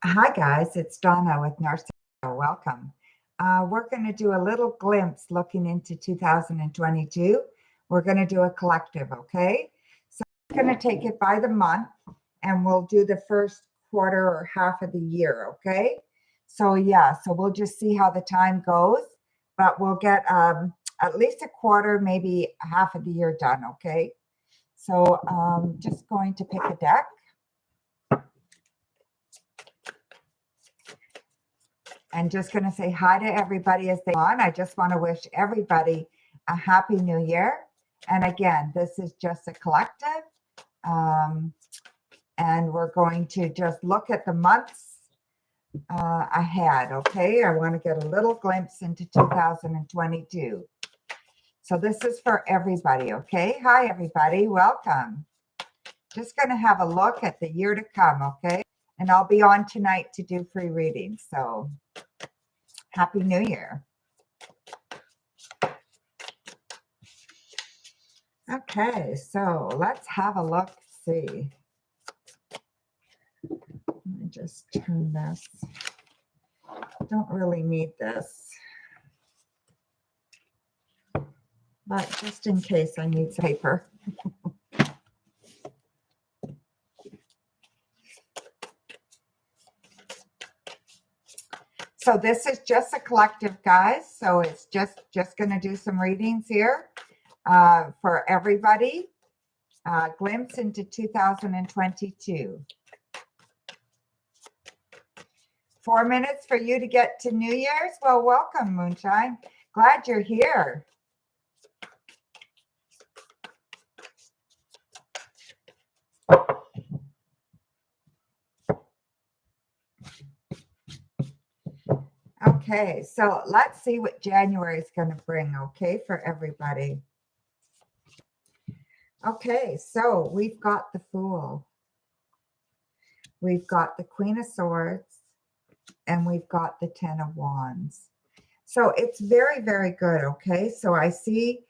Hi guys, it's Donna with Northstar Tarot. Welcome. We're going to do a little glimpse looking into 2022. We're going to do a collective, okay? So we're going to take it by the month and we'll do the first quarter or half of the year, okay? So yeah, so we'll just see how the time goes, but we'll get at least a quarter, maybe half of the year done, okay? So just going to pick a deck. And just going to say hi to everybody as they on. I just want to wish everybody a happy new year. And again, this is just a collective. And we're going to just look at the months ahead, okay? I want to get a little glimpse into 2022. So this is for everybody, okay? Hi, everybody. Welcome. Just going to have a look at the year to come, okay? And I'll be on tonight to do free readings. So Happy New Year. Okay, so let's have a look, see. Let me just turn this. Don't really need this. But just in case I need some paper. So this is just a collective, guys. So it's just going to do some readings here for everybody. Glimpse into 2022. 4 minutes for you to get to New Year's. Well, welcome, Moonshine. Glad you're here. Okay, so let's see what January is going to bring, okay, for everybody. Okay, so we've got the Fool. We've got the Queen of Swords, and we've got the Ten of Wands. So it's very, very good, okay? So I see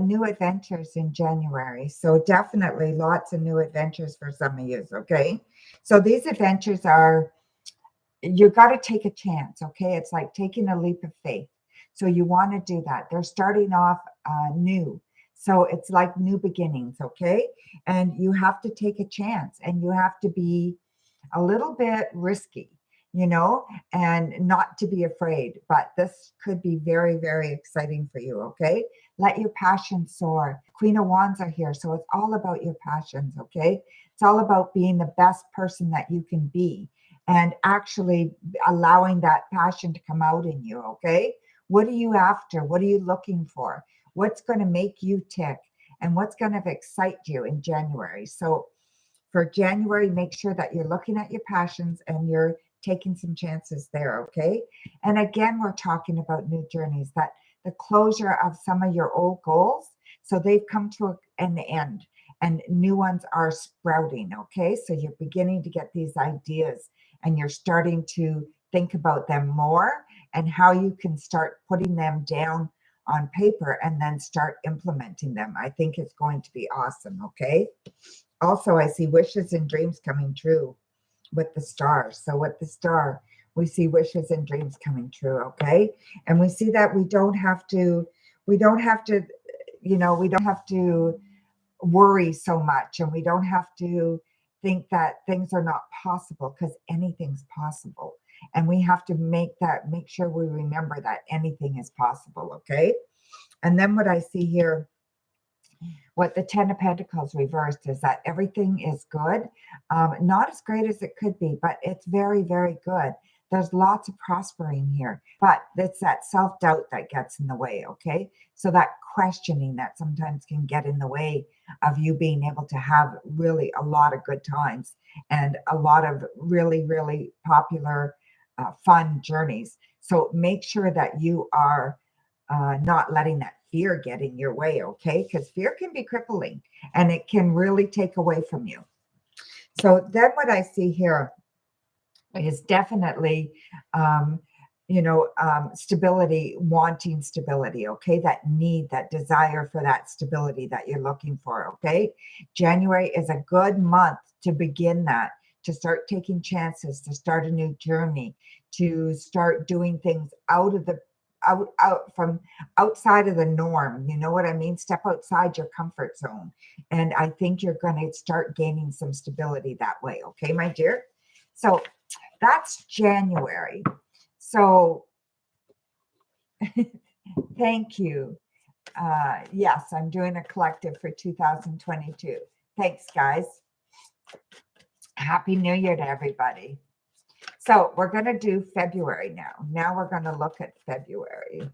new adventures in January. So definitely lots of new adventures for some of you, okay? So these adventures are, you got to take a chance, okay? It's like taking a leap of faith. So you want to do that. They're starting off new. So it's like new beginnings, okay? And you have to take a chance and you have to be a little bit risky, you know, and not to be afraid. But this could be very, very exciting for you, okay? Let your passion soar. Queen of Wands are here. So it's all about your passions, okay? It's all about being the best person that you can be and actually allowing that passion to come out in you, okay? What are you after? What are you looking for? What's going to make you tick? And what's going to excite you in January? So for January, make sure that you're looking at your passions and you're taking some chances there, okay? And again, we're talking about new journeys, that the closure of some of your old goals. So they've come to an end and new ones are sprouting, okay? So you're beginning to get these ideas and you're starting to think about them more and how you can start putting them down on paper and then start implementing them. I think it's going to be awesome, okay? Also, I see wishes and dreams coming true with the star. So with the star, we see wishes and dreams coming true, okay? And we see that we don't have to, you know, we don't have to worry so much and we don't have to think that things are not possible because anything's possible. And we have to make sure we remember that anything is possible, okay? And then what I see here, what the Ten of Pentacles reversed is that everything is good. Not as great as it could be, but it's very, very good. There's lots of prospering here, but it's that self-doubt that gets in the way, okay? So that questioning that sometimes can get in the way of you being able to have really a lot of good times and a lot of really, really popular, fun journeys. So make sure that you are not letting that fear get in your way, okay? Because fear can be crippling and it can really take away from you. So then what I see here is definitely, stability, wanting stability, okay? That need, that desire for that stability that you're looking for, okay? January is a good month to begin that, to start taking chances, to start a new journey, to start doing things out from outside of the norm. You know what I mean? Step outside your comfort zone. And I think you're going to start gaining some stability that way. Okay, my dear? So that's January. So thank you. Yes, I'm doing a collective for 2022. Thanks, guys. Happy New Year to everybody. So we're going to do February now. Now we're going to look at February.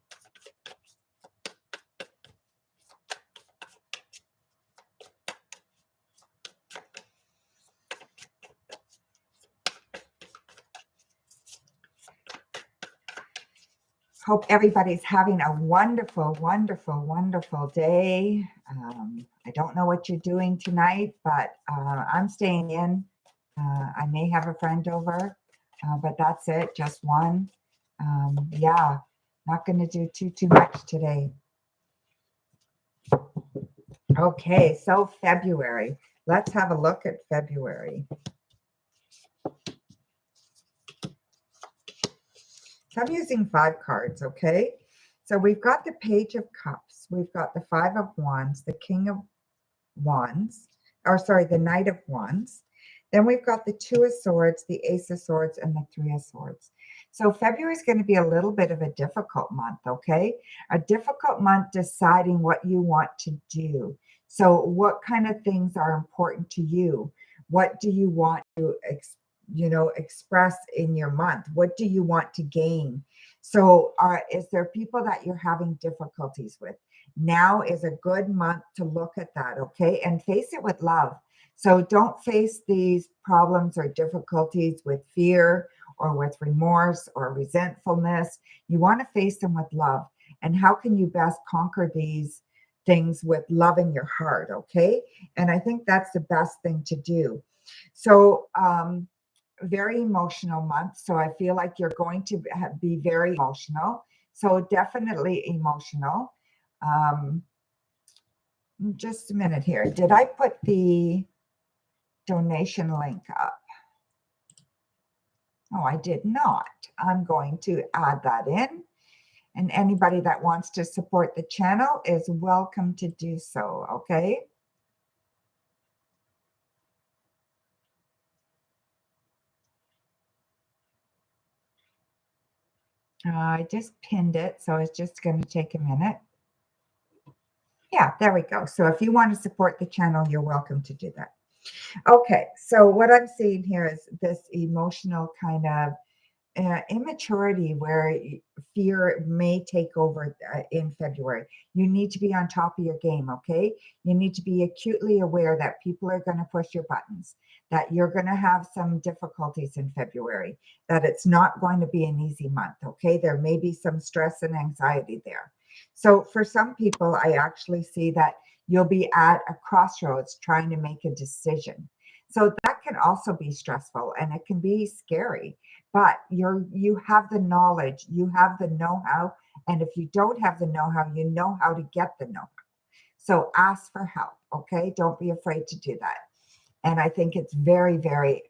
Hope everybody's having a wonderful, wonderful, wonderful day. I don't know what you're doing tonight, but I'm staying in. I may have a friend over, but that's it, just one. Yeah, not going to do too much today. Okay, so February. Let's have a look at February. So I'm using 5 cards, okay? So we've got the Page of Cups. We've got the 5 of Wands, the King of Wands, or sorry, the Knight of Wands. Then we've got the 2 of Swords, the Ace of Swords, and the 3 of Swords. So February is going to be a little bit of a difficult month, okay? A difficult month deciding what you want to do. So what kind of things are important to you? What do you want to express in your month? What do you want to gain? So is there people that you're having difficulties with? Now is a good month to look at that, okay? And face it with love. So don't face these problems or difficulties with fear or with remorse or resentfulness. You want to face them with love. And how can you best conquer these things with love in your heart, okay? And I think that's the best thing to do. So, very emotional month. So I feel like you're going to be very emotional. So definitely emotional. Just a minute here. Did I put the donation link up? Oh, I did not. I'm going to add that in. And anybody that wants to support the channel is welcome to do so, okay? I just pinned it, so it's just going to take a minute. Yeah, there we go. So if you want to support the channel, you're welcome to do that. Okay, so what I'm seeing here is this emotional kind of immaturity where fear may take over in February. You need to be on top of your game, okay? You need to be acutely aware that people are going to push your buttons, that you're going to have some difficulties in February, that it's not going to be an easy month, okay? There may be some stress and anxiety there. So for some people, I actually see that you'll be at a crossroads trying to make a decision. So that can also be stressful and it can be scary, but you have the knowledge, you have the know-how, and if you don't have the know-how, you know how to get the know-how. So ask for help, okay? Don't be afraid to do that. And I think it's very, very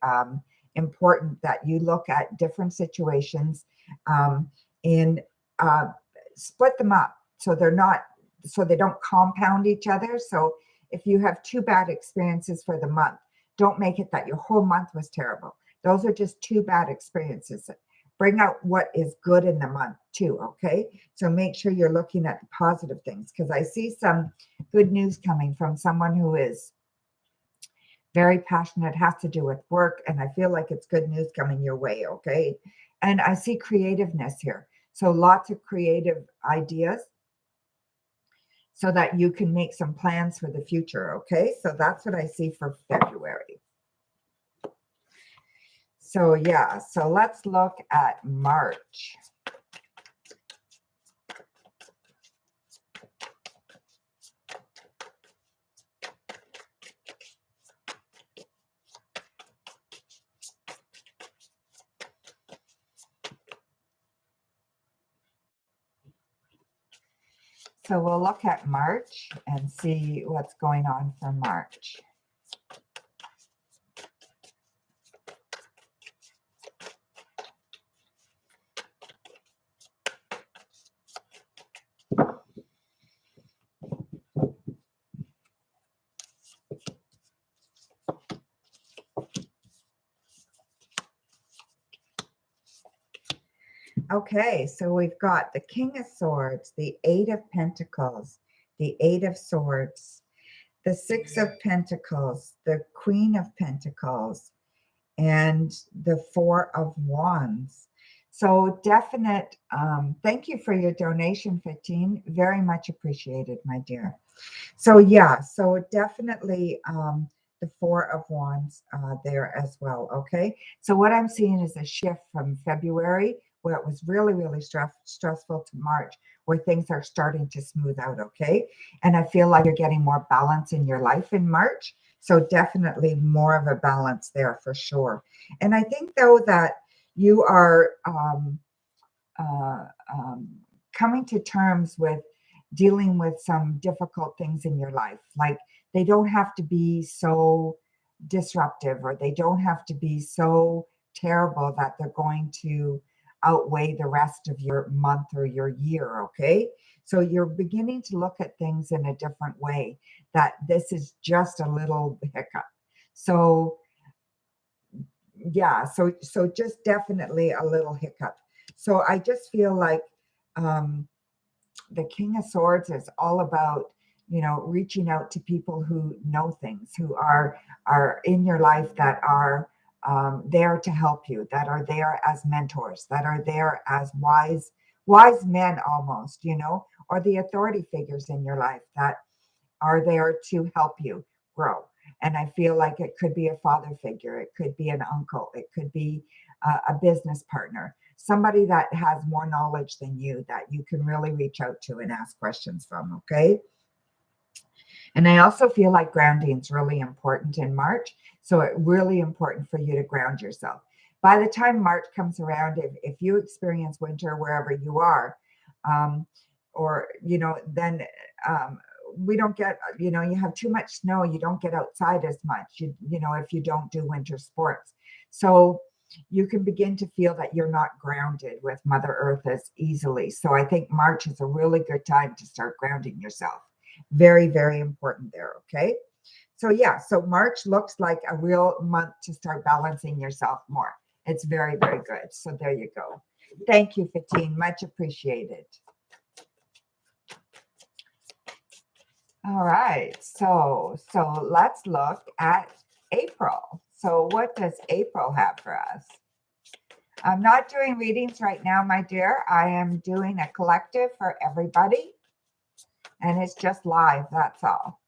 important that you look at different situations and split them up so they don't compound each other. So if you have 2 bad experiences for the month, don't make it that your whole month was terrible. Those are just 2 bad experiences. Bring out what is good in the month too, okay? So make sure you're looking at the positive things, because I see some good news coming from someone who is very passionate, has to do with work, and I feel like it's good news coming your way, okay? And I see creativeness here. So lots of creative ideas so that you can make some plans for the future, okay? So that's what I see for February. So yeah, so let's look at March. So we'll look at March and see what's going on for March. Okay, so we've got the King of Swords, the Eight of Pentacles, the Eight of Swords, the Six of Pentacles, the Queen of Pentacles, and the Four of Wands. So definite, thank you for your donation, 15. Very much appreciated, my dear. So yeah, so definitely the Four of Wands there as well, okay? So what I'm seeing is a shift from February, where it was really, really stressful, to March, where things are starting to smooth out, okay? And I feel like you're getting more balance in your life in March. So definitely more of a balance there for sure. And I think, though, that you are uh, um, coming to terms with dealing with some difficult things in your life. Like, they don't have to be so disruptive, or they don't have to be so terrible that they're going to outweigh the rest of your month or your year. Okay. So you're beginning to look at things in a different way, that this is just a little hiccup. So yeah, so just definitely a little hiccup. So I just feel like um the King of Swords is all about, reaching out to people who know things, who are in your life, that are there to help you, that are there as mentors, that are there as wise men almost, or the authority figures in your life that are there to help you grow. And I feel like it could be a father figure, it could be an uncle, it could be a business partner, somebody that has more knowledge than you, that you can really reach out to and ask questions from. Okay. And I also feel like grounding is really important in March. So it's really important for you to ground yourself. By the time March comes around, if you experience winter wherever you are, um, or, then we don't get, you have too much snow, you don't get outside as much, if you don't do winter sports. So you can begin to feel that you're not grounded with Mother Earth as easily. So I think March is a really good time to start grounding yourself. Very, very important there. Okay. So yeah, so March looks like a real month to start balancing yourself more. It's very, very good. So there you go. Thank you, 15. Much appreciated. All right. So let's look at April. So what does April have for us? I'm not doing readings right now, my dear. I am doing a collective for everybody, and it's just live. That's all.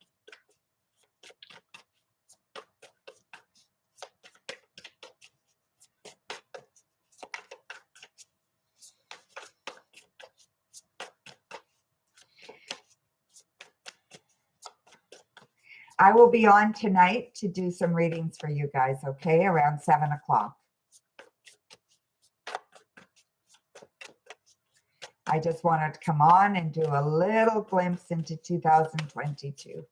I will be on tonight to do some readings for you guys, okay, around 7 o'clock. I just wanted to come on and do a little glimpse into 2022.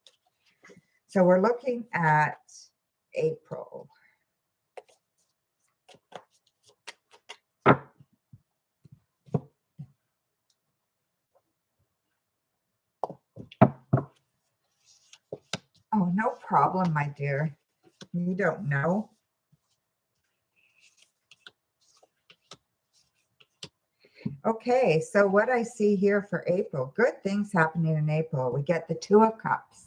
So we're looking at April. Oh, no problem, my dear. You don't know. Okay, so what I see here for April, good things happening in April. We get the Two of Cups.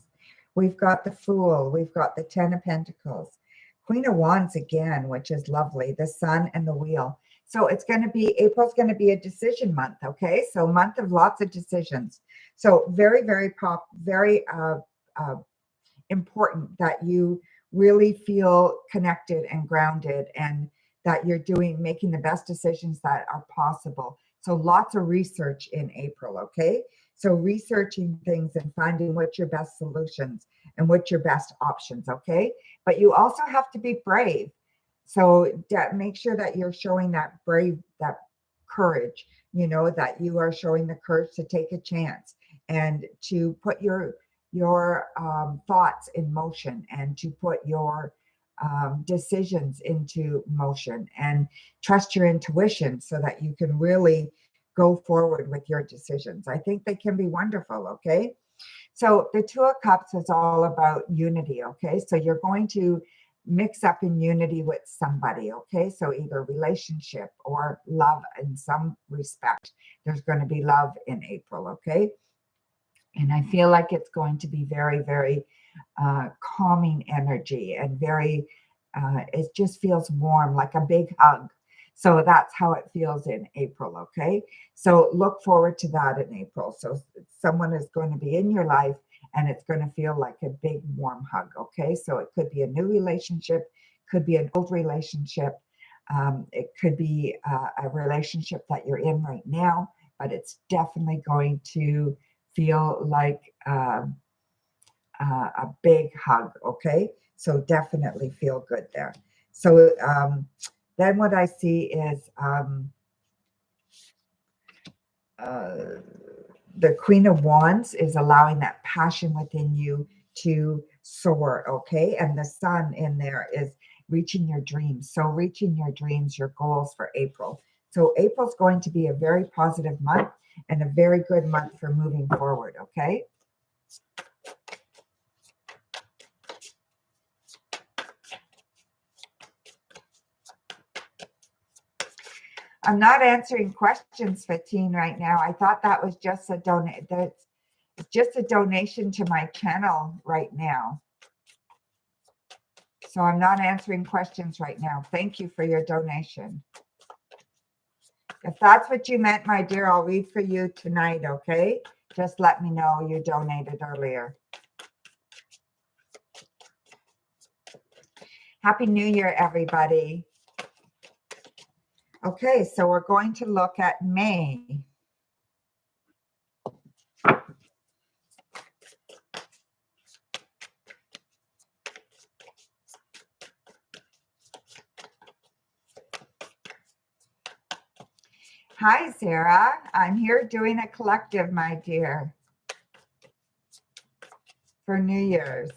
We've got the Fool. We've got the Ten of Pentacles. Queen of Wands again, which is lovely. The Sun and the Wheel. So it's going to be, April's going to be a decision month, okay? So month of lots of decisions. So very, very important that you really feel connected and grounded, and that you're making the best decisions that are possible. So lots of research in April, okay? So researching things and finding what's your best solutions and what's your best options, okay? But you also have to be brave. So make sure that you're showing that courage, that you are showing the courage to take a chance and to put your thoughts in motion, and to put your decisions into motion, and trust your intuition so that you can really go forward with your decisions. I think they can be wonderful. Okay. So the Two of Cups is all about unity. Okay. So you're going to mix up in unity with somebody, okay? So either relationship or love in some respect. There's going to be love in April, okay? And I feel like it's going to be very, very calming energy and very, it just feels warm, like a big hug. So that's how it feels in April, okay? So look forward to that in April. So someone is going to be in your life and it's going to feel like a big warm hug, okay? So it could be a new relationship, could be an old relationship. It could be a relationship that you're in right now, but it's definitely going to feel like a big hug, okay? So definitely feel good there. So then what I see is the Queen of Wands is allowing that passion within you to soar, okay? And the sun in there is reaching your dreams. So reaching your dreams, your goals for April. So April's going to be a very positive month and a very good month for moving forward, okay? I'm not answering questions, Fatine, right now. I thought that was just a donation to my channel right now. So I'm not answering questions right now. Thank you for your donation. If that's what you meant, my dear, I'll read for you tonight, okay? Just let me know you donated earlier. Happy New Year, everybody. Okay, so we're going to look at May. Hi, Sarah. I'm here doing a collective, my dear, for New Year's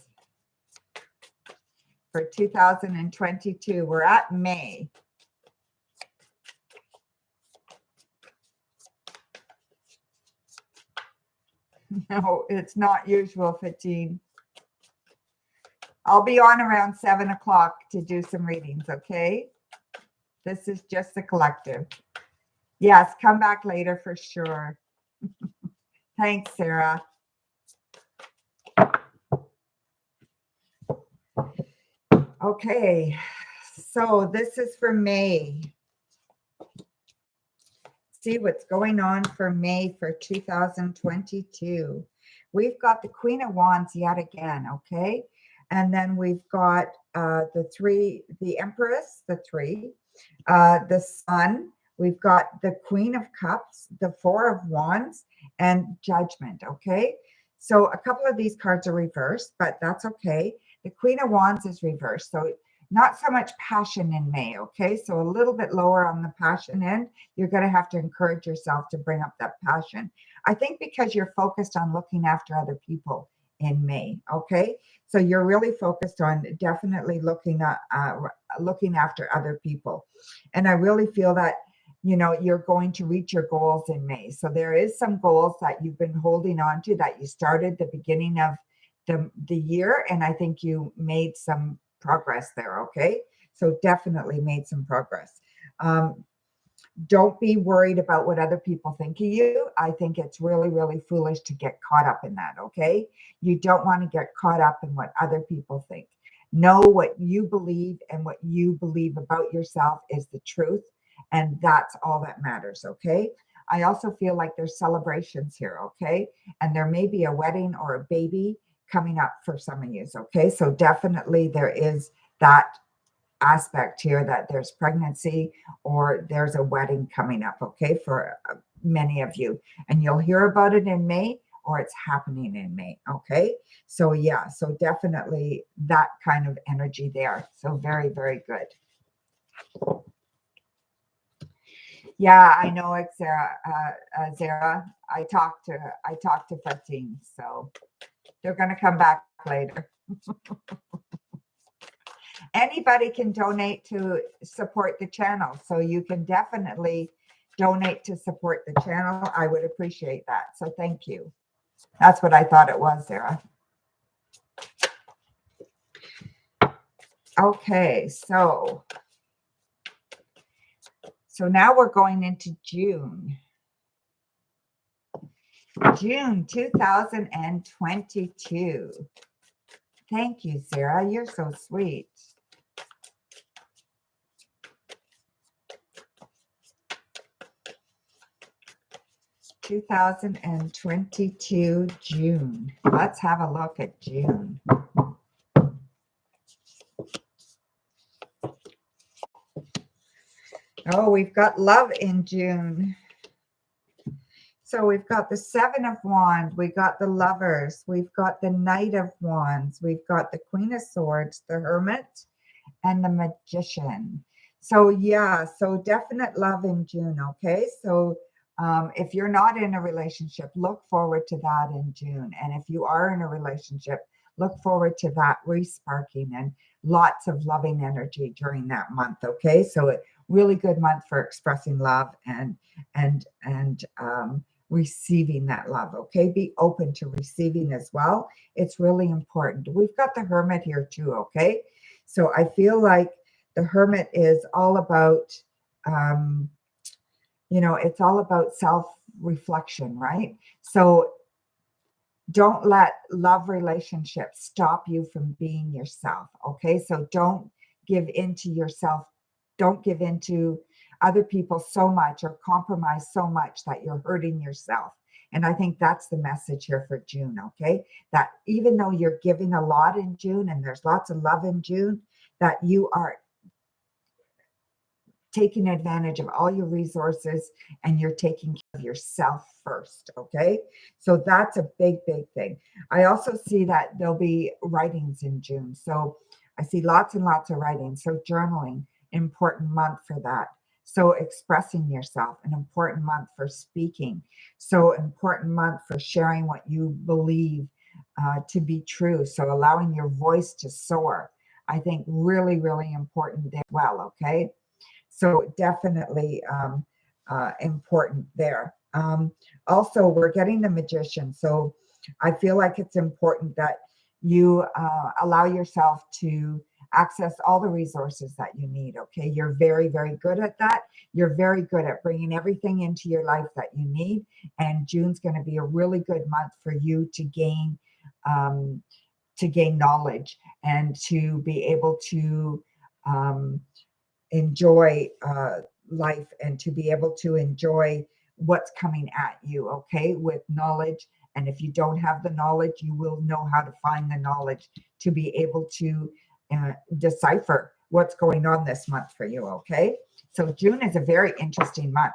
for 2022. We're at May. No, it's not usual, Fatine. I'll be on around 7 o'clock to do some readings, okay? This is just a collective. Yes, come back later for sure. Thanks, Sarah. Okay, so this is for May. See what's going on for May for 2022. We've got the Queen of Wands yet again, okay? And then we've got the Empress, the Sun. We've got the Queen of Cups, the Four of Wands, and Judgment, okay? So a couple of these cards are reversed, but that's okay. The Queen of Wands is reversed, so not so much passion in May, okay? So a little bit lower on the passion end. You're going to have to encourage yourself to bring up that passion. I think because you're focused on looking after other people in May, okay? So you're really focused on definitely looking after other people. And I really feel that, you know, you're going to reach your goals in May. So there is some goals that you've been holding on to that you started the beginning of the year. And I think you made some progress there, okay? So definitely made some progress. Don't be worried about what other people think of you. I think it's really, really foolish to get caught up in that, okay? You don't want to get caught up in what other people think. Know what you believe, and what you believe about yourself is the truth. And that's all that matters, okay? I also feel like there's celebrations here, okay? And there may be a wedding or a baby coming up for some of you, okay? So definitely there is that aspect here, that there's pregnancy or there's a wedding coming up, okay, for many of you. And you'll hear about it in May, or it's happening in May, okay? So yeah, so definitely that kind of energy there. So very, very good. Yeah, I know it's Zara. I talked to Fatine, so they're going to come back later. Anybody can donate to support the channel, so you can definitely donate to support the channel. I would appreciate that. So thank you. That's what I thought it was, Sarah. Okay, so now we're going into June. June 2022. Thank you, Sarah. You're so sweet. (2022) June. Let's have a look at June. Oh, we've got love in June. So we've got the Seven of Wands, we got the Lovers, we've got the Knight of Wands, we've got the Queen of Swords, the Hermit, and the Magician. So yeah, so definite love in June, okay? So if you're not in a relationship, look forward to that in June. And if you are in a relationship, look forward to that resparking and lots of loving energy during that month, okay? So a really good month for expressing love and receiving that love, okay? Be open to receiving as well. It's really important. We've got the Hermit here too, okay? So I feel like the Hermit is all about, it's all about self-reflection, right? So don't let love relationships stop you from being yourself, okay? So don't give into yourself. Don't give into other people so much or compromise so much that you're hurting yourself. And I think that's the message here for June, okay? That even though you're giving a lot in June and there's lots of love in June, that you are taking advantage of all your resources and you're taking care of yourself first, okay? So that's a big, big thing. I also see that there'll be writings in June. So I see lots and lots of writing. So journaling, important month for that. So expressing yourself, an important month for speaking. So important month for sharing what you believe to be true. So allowing your voice to soar. I think really, really important as well, okay? So definitely important there. Also, we're getting the Magician. So I feel like it's important that you allow yourself to access all the resources that you need, okay? You're very, very good at that. You're very good at bringing everything into your life that you need. And June's going to be a really good month for you to gain knowledge and to be able to enjoy life and to be able to enjoy what's coming at you, okay, with knowledge. And if you don't have the knowledge, you will know how to find the knowledge to be able to decipher what's going on this month for you, okay? So June is a very interesting month.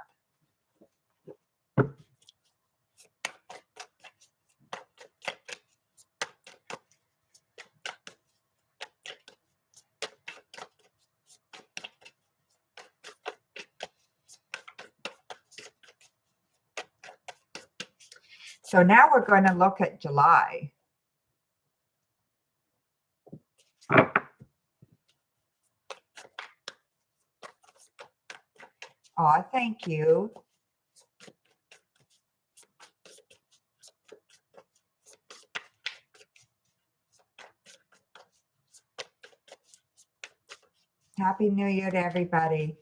So now we're going to look at July. Oh, thank you. Happy New Year to everybody.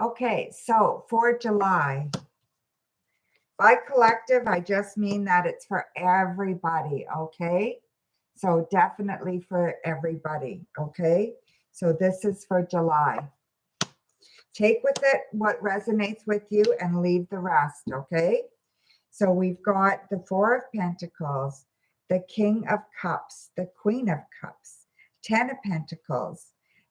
Okay, so for July, by collective, I just mean that it's for everybody, okay? So definitely for everybody, okay? So this is for July. Take with it what resonates with you and leave the rest, okay? So we've got the Four of Pentacles, the King of Cups, the Queen of Cups, Ten of Pentacles,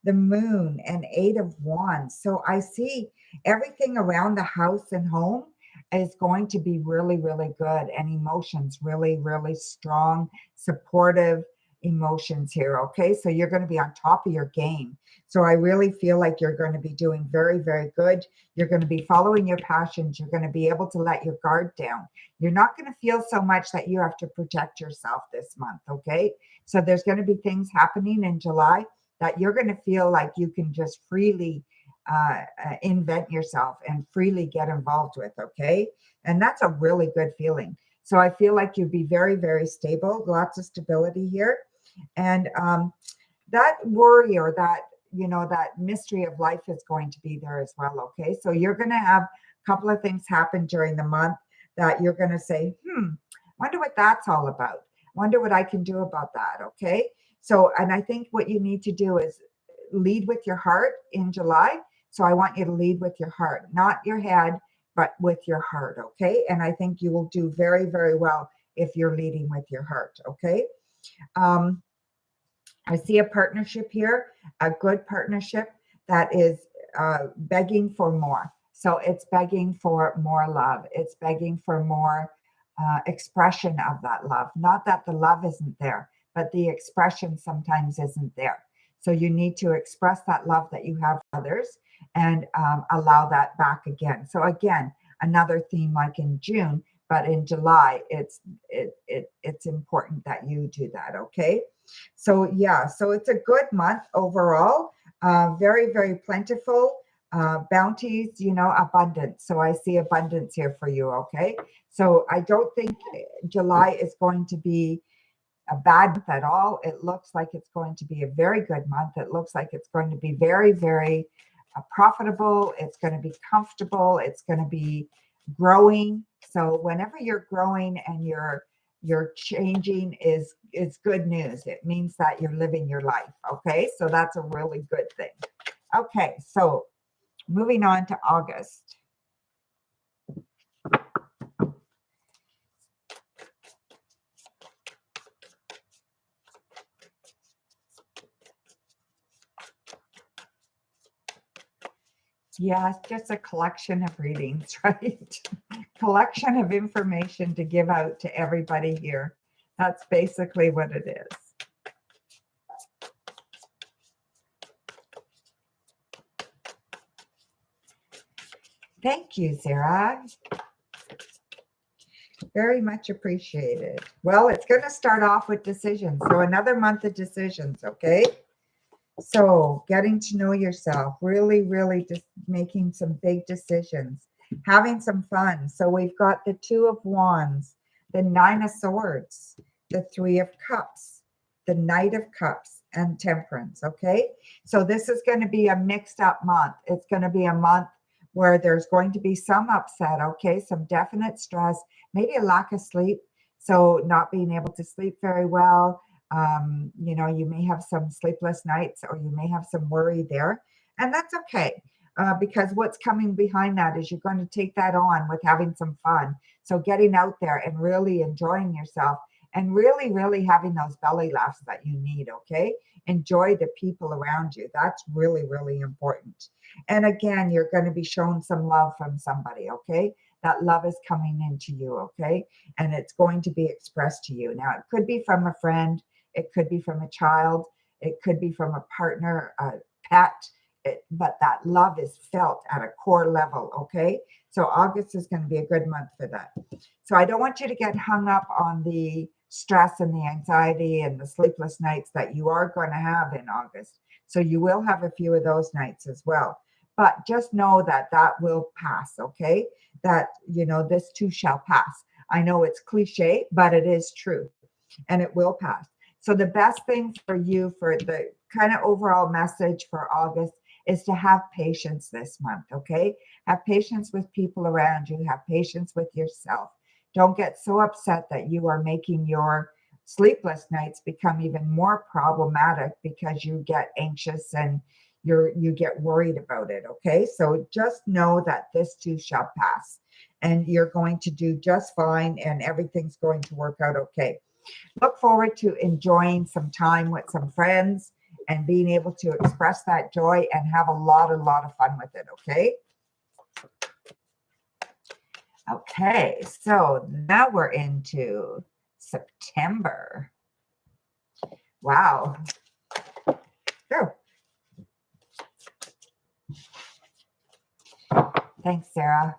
the Moon, and Eight of Wands. So I see everything around the house and home is going to be really, really good, and emotions really, really strong, supportive. emotions here. Okay, so you're going to be on top of your game. So I really feel like you're going to be doing very, very good. You're going to be following your passions. You're going to be able to let your guard down. You're not going to feel so much that you have to protect yourself this month. Okay, so there's going to be things happening in July that you're going to feel like you can just freely invent yourself and freely get involved with. Okay, and that's a really good feeling. So I feel like you'd be very, very stable, lots of stability here. And that worry or that, that mystery of life is going to be there as well. Okay. So you're going to have a couple of things happen during the month that you're going to say, wonder what that's all about. Wonder what I can do about that. Okay. So, and I think what you need to do is lead with your heart in July. So I want you to lead with your heart, not your head, but with your heart. Okay. And I think you will do very, very well if you're leading with your heart. Okay. I see a partnership here, a good partnership that is begging for more. So it's begging for more love. It's begging for more expression of that love. Not that the love isn't there, but the expression sometimes isn't there. So you need to express that love that you have for others and allow that back again. So again, another theme like in June, but in July, it's important that you do that. Okay. So yeah, so it's a good month overall. Very, very plentiful. Bounties, abundance. So I see abundance here for you. Okay. So I don't think July is going to be a bad month at all. It looks like it's going to be a very good month. It looks like it's going to be very, very profitable. It's going to be comfortable. It's going to be growing. So whenever you're growing and you're changing is good news. It means that you're living your life. Okay, so that's a really good thing. Okay, so moving on to August. Yeah, it's just a collection of readings, right? Collection of information to give out to everybody here. That's basically what it is. Thank you, Sarah. Very much appreciated. Well, it's going to start off with decisions. So another month of decisions, okay? So getting to know yourself, really, really just making some big decisions, having some fun. So we've got the Two of Wands, the Nine of Swords, the Three of Cups, the Knight of Cups, and Temperance, okay? So this is going to be a mixed up month. It's going to be a month where there's going to be some upset, okay? Some definite stress, maybe a lack of sleep. So not being able to sleep very well. You may have some sleepless nights or you may have some worry there. And that's okay. Because what's coming behind that is you're going to take that on with having some fun. So getting out there and really enjoying yourself and really, really having those belly laughs that you need. Okay. Enjoy the people around you. That's really, really important. And again, you're going to be shown some love from somebody. Okay. That love is coming into you. Okay. And it's going to be expressed to you. Now, it could be from a friend. It could be from a child. It could be from a partner, a pet. But that love is felt at a core level, okay? So August is going to be a good month for that. So I don't want you to get hung up on the stress and the anxiety and the sleepless nights that you are going to have in August. So you will have a few of those nights as well. But just know that that will pass, okay? That, this too shall pass. I know it's cliche, but it is true and it will pass. So the best thing for you for the kind of overall message for August is to have patience this month, okay? Have patience with people around you. Have patience with yourself. Don't get so upset that you are making your sleepless nights become even more problematic because you get anxious and you get worried about it, okay? So just know that this too shall pass and you're going to do just fine and everything's going to work out okay. Look forward to enjoying some time with some friends and being able to express that joy and have a lot of fun with it, okay? Okay, so now we're into September. Wow. Oh, thanks, Sarah.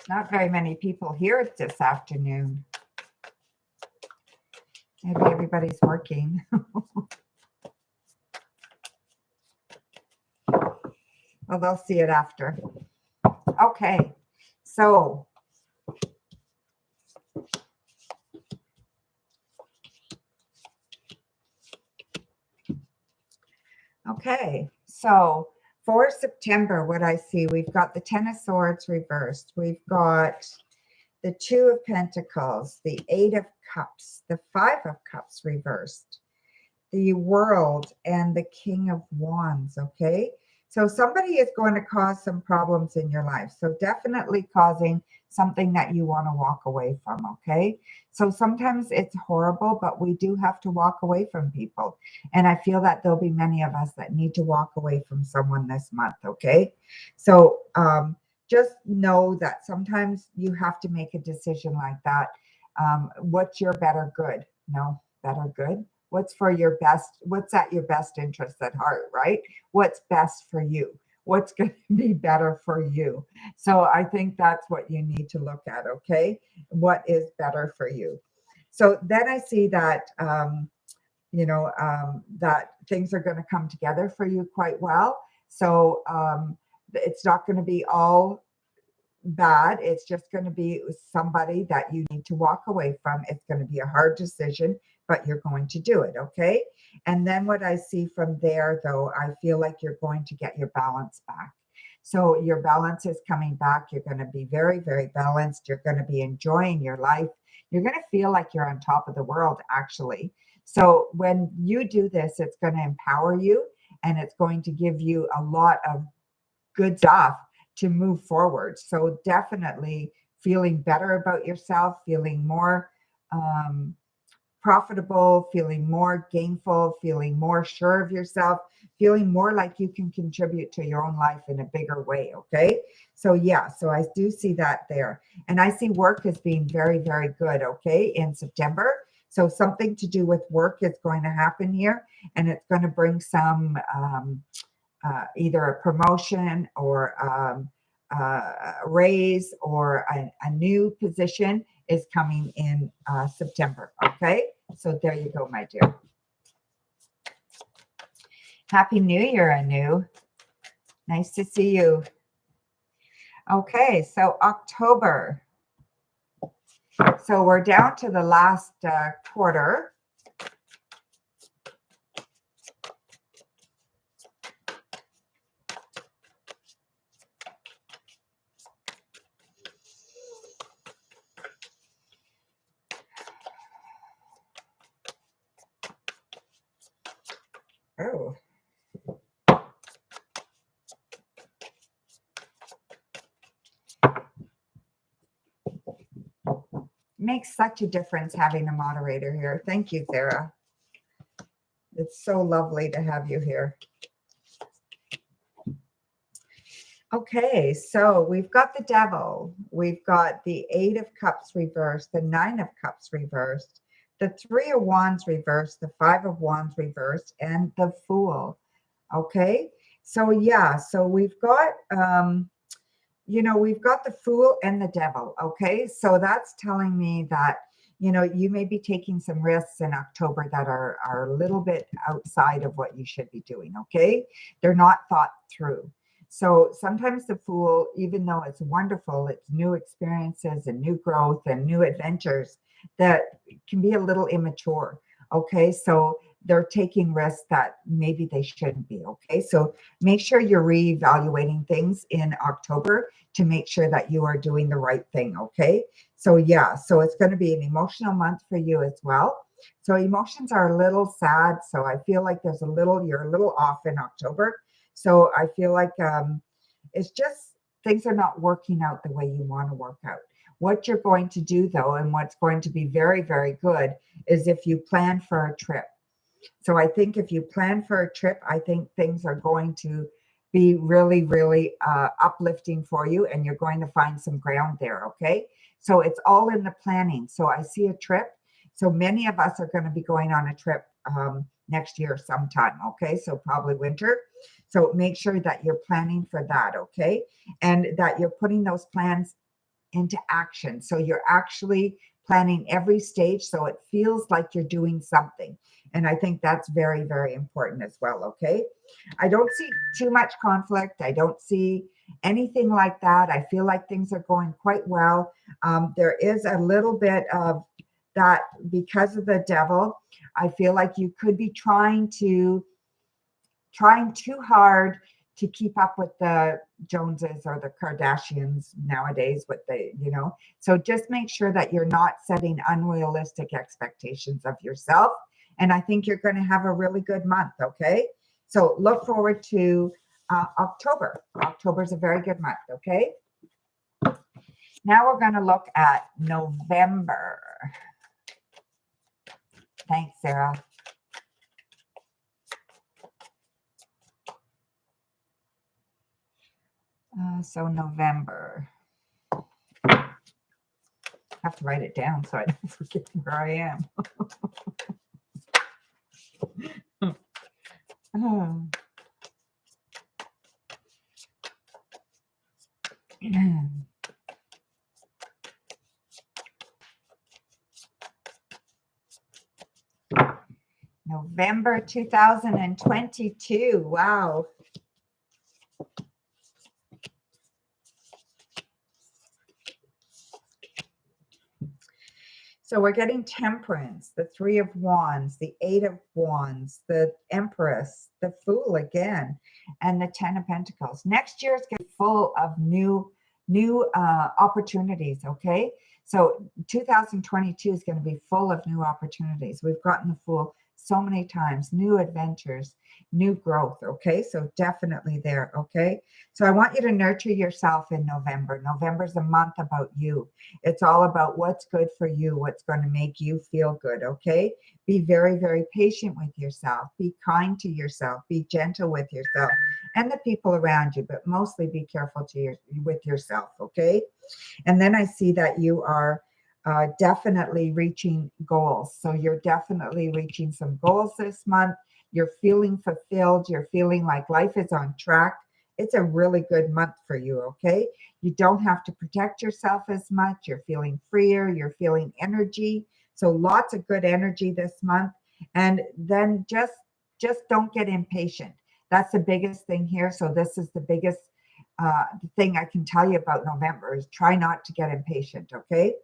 Not very many people here this afternoon. Maybe everybody's working. Well, they'll see it after. Okay, so for September, what I see, we've got the Ten of Swords reversed. We've got the Two of Pentacles, the Eight of Cups, the Five of Cups reversed, the World, and the King of Wands. Okay, so somebody is going to cause some problems in your life. So definitely causing something that you want to walk away from. Okay, so sometimes it's horrible, but we do have to walk away from people. And I feel that there'll be many of us that need to walk away from someone this month. Okay, so just know that sometimes you have to make a decision like that. What's your better good? No, better good. What's for your best? What's at your best interest at heart, right? What's best for you? What's going to be better for you? So I think that's what you need to look at. Okay, what is better for you? So then I see that that things are going to come together for you quite well. So it's not going to be all bad. It's just going to be somebody that you need to walk away from. It's going to be a hard decision, but you're going to do it. Okay. And then what I see from there, though, I feel like you're going to get your balance back. So your balance is coming back. You're going to be very, very balanced. You're going to be enjoying your life. You're going to feel like you're on top of the world, actually. So when you do this, it's going to empower you and it's going to give you a lot of good stuff to move forward. So definitely feeling better about yourself, feeling more profitable, feeling more gainful, feeling more sure of yourself, feeling more like you can contribute to your own life in a bigger way. Okay. So yeah, so I do see that there. And I see work as being very, very good. Okay. In September. So something to do with work is going to happen here and it's going to bring some either a promotion or a raise or a new position is coming in September. Okay, so there you go, my dear. Happy New Year, Anu. Nice to see you. Okay, so October. So we're down to the last quarter. Oh. Makes such a difference having a moderator here. Thank you, Sarah. It's so lovely to have you here. Okay, so we've got the Devil. We've got the Eight of Cups reversed, the Nine of Cups reversed, the Three of Wands reversed, the Five of Wands reversed, and the Fool. Okay, so yeah, so we've got we've got the Fool and the Devil. Okay, so that's telling me that you may be taking some risks in October that are a little bit outside of what you should be doing. Okay, they're not thought through. So sometimes the Fool, even though it's wonderful, it's new experiences and new growth and new adventures, that can be a little immature. Okay, so they're taking risks that maybe they shouldn't be. Okay, so make sure you're reevaluating things in October to make sure that you are doing the right thing. Okay, so yeah, so it's going to be an emotional month for you as well. So emotions are a little sad. So I feel like you're a little off in October. So I feel like it's just things are not working out the way you want to work out. What you're going to do though, and what's going to be very, very good, is if you plan for a trip. So I think if you plan for a trip, I think things are going to be really, really uplifting for you, and you're going to find some ground there. Okay. So it's all in the planning. So I see a trip. So many of us are going to be going on a trip next year sometime. Okay. So probably winter. So make sure that you're planning for that. Okay. And that you're putting those plans into action. So you're actually planning every stage so it feels like you're doing something. And I think that's very, very important as well. Okay. I don't see too much conflict. I don't see anything like that. I feel like things are going quite well. There is a little bit of that because of the devil. I feel like you could be trying too hard to keep up with the Joneses or the Kardashians nowadays, what they, so just make sure that you're not setting unrealistic expectations of yourself. And I think you're going to have a really good month. Okay. So look forward to October. October is a very good month. Okay. Now we're going to look at November. Thanks, Sarah. So November. I have to write it down so I don't forget where I am. November 2022. Wow. So we're getting Temperance, the Three of Wands, the Eight of Wands, the Empress, the Fool again, and the Ten of Pentacles. Next year is going to be full of new opportunities, okay? So 2022 is going to be full of new opportunities. We've gotten the Fool so many times, new adventures, new growth, okay? So definitely there, okay? So I want you to nurture yourself in November. November's a month about you. It's all about what's good for you, what's going to make you feel good, okay? Be very, very patient with yourself. Be kind to yourself. Be gentle with yourself and the people around you, but mostly be careful with yourself, okay? And then I see that you are definitely reaching goals. So you're definitely reaching some goals this month. You're feeling fulfilled. You're feeling like life is on track. It's a really good month for you, okay? You don't have to protect yourself as much. You're feeling freer. You're feeling energy. So lots of good energy this month. And then just don't get impatient. That's the biggest thing here. So this is the biggest thing I can tell you about November is try not to get impatient, okay?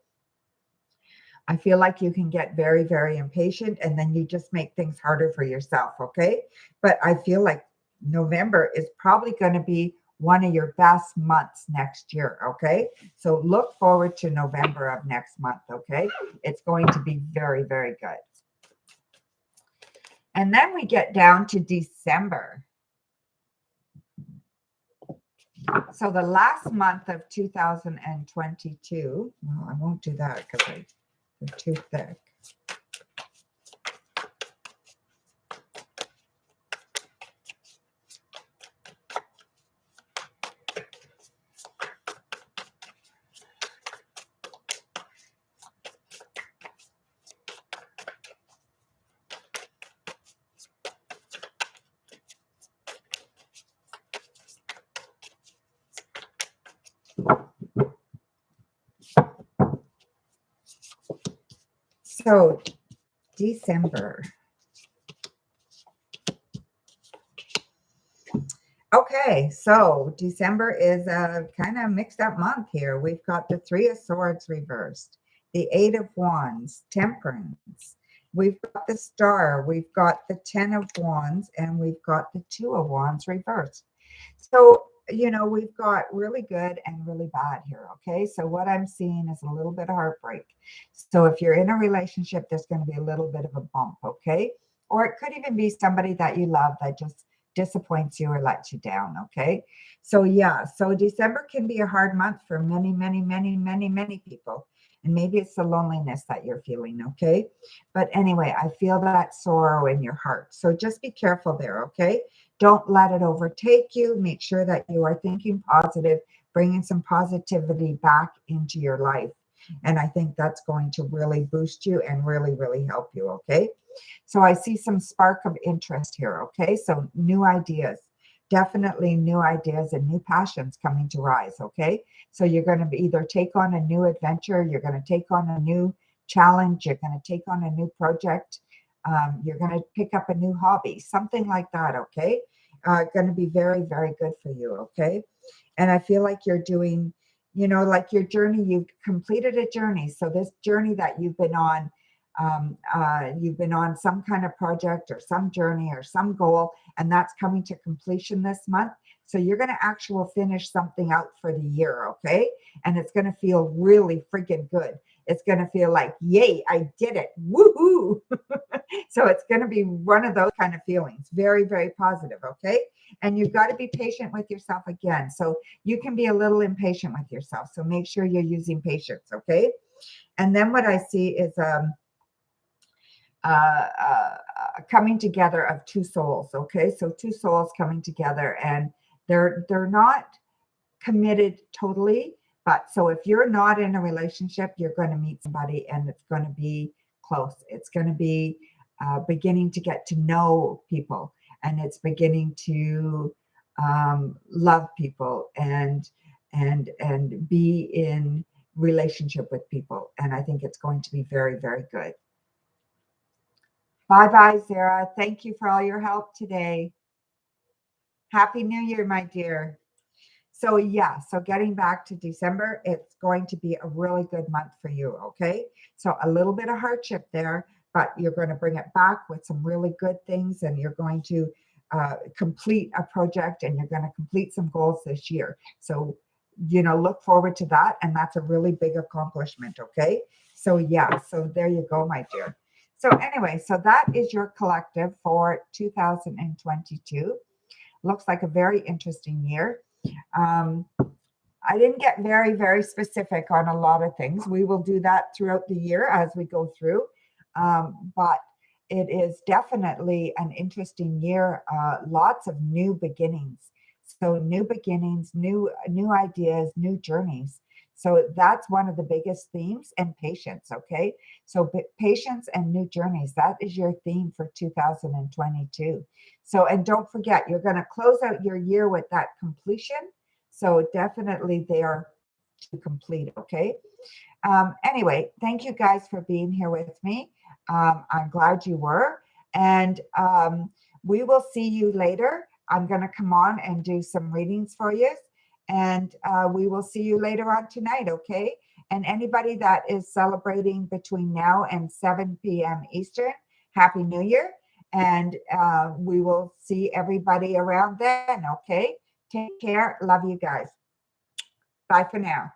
I feel like you can get very, very impatient and then you just make things harder for yourself, okay? But I feel like November is probably going to be one of your best months next year, okay? So look forward to November of next month, okay? It's going to be very, very good. And then we get down to December. So the last month of 2022, well, I won't do that because they're too thick. So December. Okay, so December is a kind of mixed up month here. We've got the Three of Swords reversed, the Eight of Wands, Temperance. We've got the Star, we've got the Ten of Wands, and we've got the Two of Wands reversed. So, we've got really good and really bad here, okay? So what I'm seeing is a little bit of heartbreak. So if you're in a relationship, there's going to be a little bit of a bump, okay? Or it could even be somebody that you love that just disappoints you or lets you down. Okay. So yeah, so December can be a hard month for many, many, many, many, many people. And maybe it's the loneliness that you're feeling. Okay. But anyway, I feel that sorrow in your heart. So just be careful there. Okay. Don't let it overtake you. Make sure that you are thinking positive, bringing some positivity back into your life. And I think that's going to really boost you and really, really help you. Okay. So I see some spark of interest here. Okay. So new ideas, definitely new ideas and new passions coming to rise. Okay. So you're going to either take on a new adventure, you're going to take on a new challenge, you're going to take on a new project, you're going to pick up a new hobby, something like that. Okay. Going to be very, very good for you. Okay. And I feel like you're doing, like your journey, you've completed a journey. So this journey that you've been on some kind of project or some journey or some goal, and that's coming to completion this month. So you're going to actually finish something out for the year. Okay. And it's going to feel really freaking good. It's going to feel like, yay, I did it. Woohoo. So it's going to be one of those kind of feelings. Very, very positive. Okay. And you've got to be patient with yourself again. So you can be a little impatient with yourself. So make sure you're using patience. Okay. And then what I see is coming together of two souls. Okay. So two souls coming together, and they're not committed totally. But so if you're not in a relationship, you're going to meet somebody and it's going to be close. It's going to be beginning to get to know people, and it's beginning to love people and be in relationship with people. And I think it's going to be very, very good. Bye bye, Sarah. Thank you for all your help today. Happy New Year, my dear. So yeah, so getting back to December, it's going to be a really good month for you. Okay. So a little bit of hardship there, but you're going to bring it back with some really good things, and you're going to complete a project, and you're going to complete some goals this year. So, look forward to that. And that's a really big accomplishment. Okay. So yeah, so there you go, my dear. So anyway, so that is your collective for 2022. Looks like a very interesting year. I didn't get very, very specific on a lot of things. We will do that throughout the year as we go through. But it is definitely an interesting year. Lots of new beginnings. So new beginnings, new ideas, new journeys. So that's one of the biggest themes, and patience. Okay. So patience and new journeys, that is your theme for 2022. So, and don't forget, you're going to close out your year with that completion. So definitely there to complete. Okay. Anyway, thank you guys for being here with me. I'm glad you were. And we will see you later. I'm going to come on and do some readings for you. And we will see you later on tonight. Okay. And anybody that is celebrating between now and 7 p.m. Eastern, Happy New Year. And we will see everybody around then. Okay. Take care. Love you guys. Bye for now.